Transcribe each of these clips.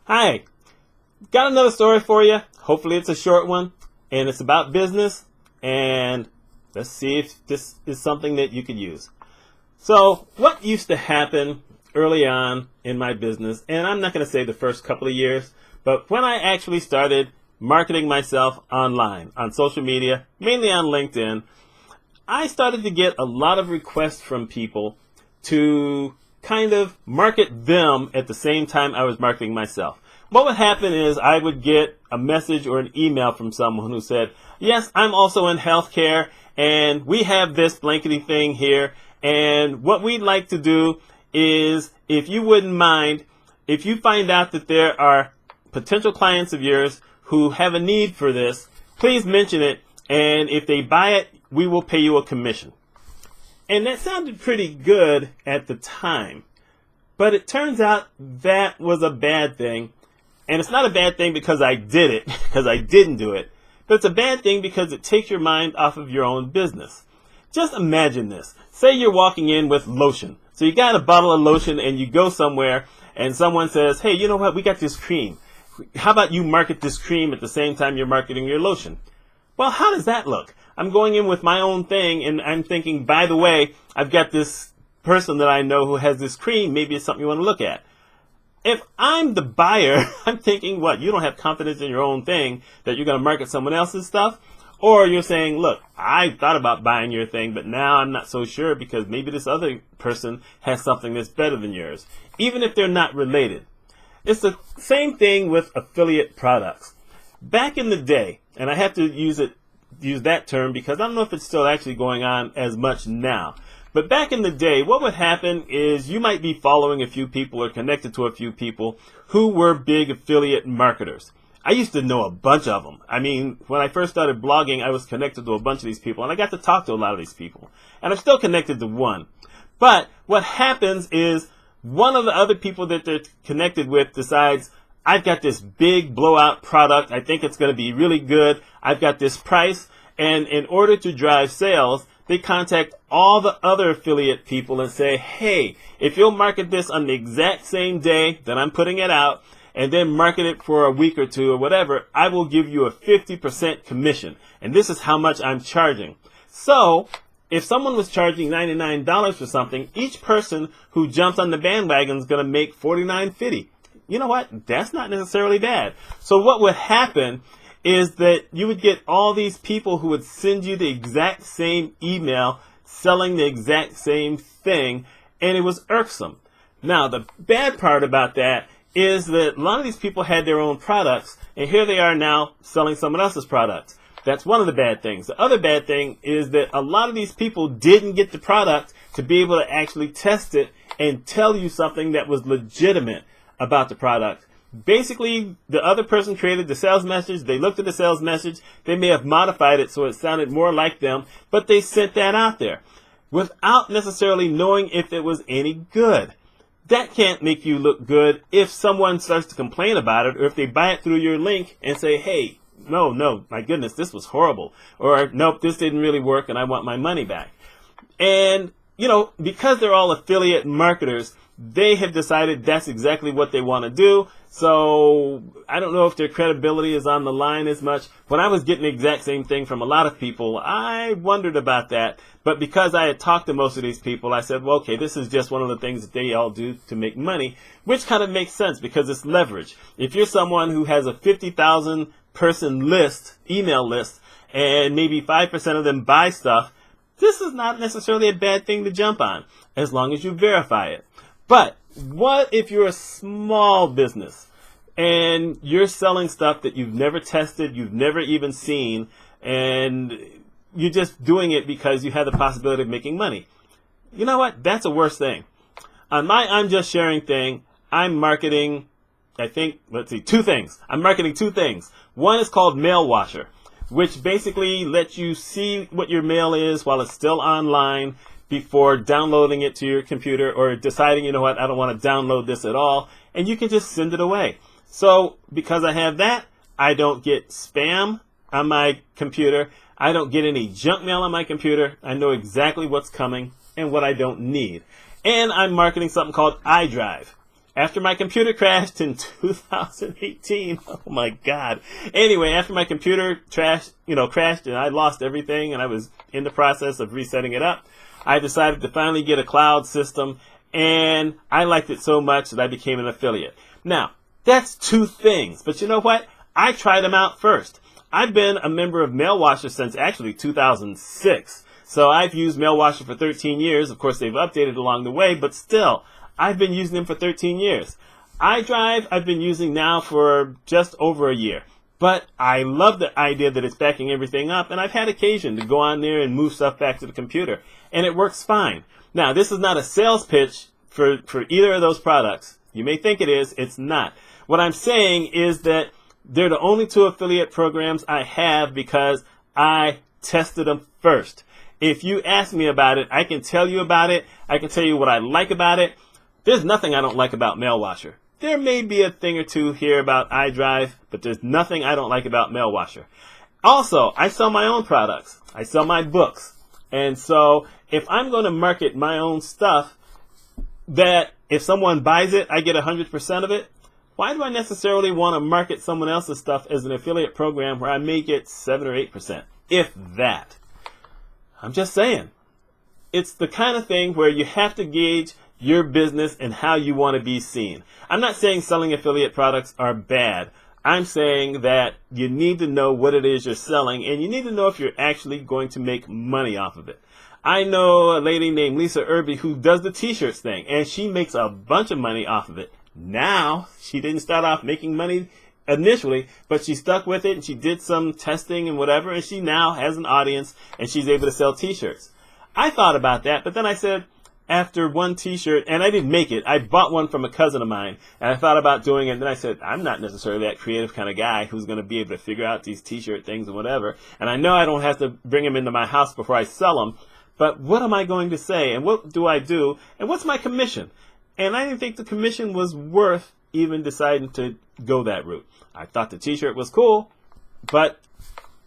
Hi, got another story for you. Hopefully it's a short one, and it's about business, and let's see if this is something that you could use. So what used to happen early on in my business, and I'm not going to say the first couple of years, but when I actually started marketing myself online, on social media, mainly on LinkedIn, I started to get a lot of requests from people to kind of market them at the same time I was marketing myself. What would happen is I would get a message or an email from someone who said, yes, I'm also in healthcare and we have this blankety thing here, and what we'd like to do is, if you wouldn't mind, if you find out that there are potential clients of yours who have a need for this, please mention it, and if they buy it, we will pay you a commission. And that sounded pretty good at the time, but it turns out that was a bad thing. And it's not a bad thing because I did it, because I didn't do it, but it's a bad thing because it takes your mind off of your own business. Just imagine this. Say you're walking in with lotion. So you got a bottle of lotion and you go somewhere and someone says, hey, you know what, we got this cream. How about you market this cream at the same time you're marketing your lotion? Well, how does that look? I'm going in with my own thing and I'm thinking, by the way, I've got this person that I know who has this cream. Maybe it's something you want to look at. If I'm the buyer, I'm thinking, what, you don't have confidence in your own thing that you're going to market someone else's stuff? Or you're saying, look, I thought about buying your thing, but now I'm not so sure because maybe this other person has something that's better than yours, even if they're not related. It's the same thing with affiliate products. Back in the day, and I have to use that term because I don't know if it's still actually going on as much now. But back in the day, what would happen is you might be following a few people or connected to a few people who were big affiliate marketers. I used to know a bunch of them. I mean, when I first started blogging, I was connected to a bunch of these people, and I got to talk to a lot of these people. And I'm still connected to one. But what happens is one of the other people that they're connected with decides, I've got this big blowout product. I think it's going to be really good. I've got this price. And in order to drive sales, they contact all the other affiliate people and say, hey, if you'll market this on the exact same day that I'm putting it out, and then market it for a week or two or whatever, I will give you a 50% commission. And this is how much I'm charging. So if someone was charging $99 for something, each person who jumps on the bandwagon is going to make $49.50. You know what? That's not necessarily bad. So what would happen is that you would get all these people who would send you the exact same email selling the exact same thing, and it was irksome. Now, the bad part about that is that a lot of these people had their own products, and here they are now selling someone else's products. That's one of the bad things. The other bad thing is that a lot of these people didn't get the product to be able to actually test it and tell you something that was legitimate about the product. Basically, the other person created the sales message, they looked at the sales message, they may have modified it so it sounded more like them, but they sent that out there without necessarily knowing if it was any good. That can't make you look good if someone starts to complain about it, or if they buy it through your link and say, hey, no, my goodness, this was horrible. Or, nope, this didn't really work and I want my money back. And, because they're all affiliate marketers, they have decided that's exactly what they want to do. So I don't know if their credibility is on the line as much. When I was getting the exact same thing from a lot of people, I wondered about that. But because I had talked to most of these people, I said, well, okay, this is just one of the things that they all do to make money, which kind of makes sense because it's leverage. If you're someone who has a 50,000 person list, email list, and maybe 5% of them buy stuff, this is not necessarily a bad thing to jump on, as long as you verify it. But what if you're a small business and you're selling stuff that you've never tested, you've never even seen, and you're just doing it because you have the possibility of making money? You know what? That's a worse thing. On my I'm Just Sharing thing, I'm marketing, two things. I'm marketing two things. One is called Mail Washer, which basically lets you see what your mail is while it's still online before downloading it to your computer or deciding, you know what, I don't want to download this at all, and you can just send it away. So because I have that, I don't get spam on my computer. I don't get any junk mail on my computer. I know exactly what's coming and what I don't need. And I'm marketing something called iDrive. after my computer crashed in 2018. Oh my God. Anyway, after my computer crashed and I lost everything and I was in the process of resetting it up, I decided to finally get a cloud system, and I liked it so much that I became an affiliate. Now, that's two things, but you know what? I tried them out first. I've been a member of Mailwasher since actually 2006. So I've used Mailwasher for 13 years. Of course, they've updated along the way, but still, I've been using them for 13 years. iDrive, I've been using now for just over a year. But I love the idea that it's backing everything up, and I've had occasion to go on there and move stuff back to the computer, and it works fine. Now, this is not a sales pitch for either of those products. You may think it is. It's not. What I'm saying is that they're the only two affiliate programs I have because I tested them first. If you ask me about it, I can tell you about it. I can tell you what I like about it. There's nothing I don't like about Mailwasher. There may be a thing or two here about iDrive, but there's nothing I don't like about Mailwasher. Also, I sell my own products. I sell my books. And so if I'm going to market my own stuff, that if someone buys it, I get 100% of it, why do I necessarily want to market someone else's stuff as an affiliate program where I may get 7 or 8%, if that? I'm just saying. It's the kind of thing where you have to gauge your business and how you want to be seen. I'm not saying selling affiliate products are bad. I'm saying that you need to know what it is you're selling, and you need to know if you're actually going to make money off of it. I know a lady named Lisa Irby who does the t-shirts thing, and she makes a bunch of money off of it. Now, she didn't start off making money initially, but she stuck with it, and she did some testing and whatever, and she now has an audience, and she's able to sell t-shirts. I thought about that, but then I said, after one t-shirt, and I didn't make it, I bought one from a cousin of mine, and I thought about doing it, and then I said, I'm not necessarily that creative kind of guy who's going to be able to figure out these t-shirt things and whatever, and I know I don't have to bring them into my house before I sell them, but what am I going to say, and what do I do, and what's my commission? And I didn't think the commission was worth even deciding to go that route. I thought the t-shirt was cool, but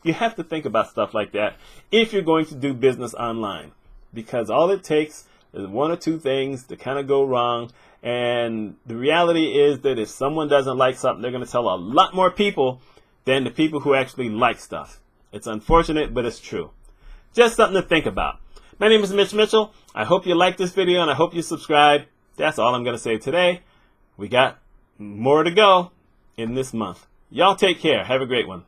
you have to think about stuff like that if you're going to do business online, because all it takes is one or two things to kind of go wrong, and the reality is that if someone doesn't like something, they're going to tell a lot more people than the people who actually like stuff. It's unfortunate, but it's true. Just something to think about. My name is Mitch Mitchell. I hope you like this video, and I hope you subscribe. That's all I'm going to say today. We got more to go in this month. Y'all take care. Have a great one.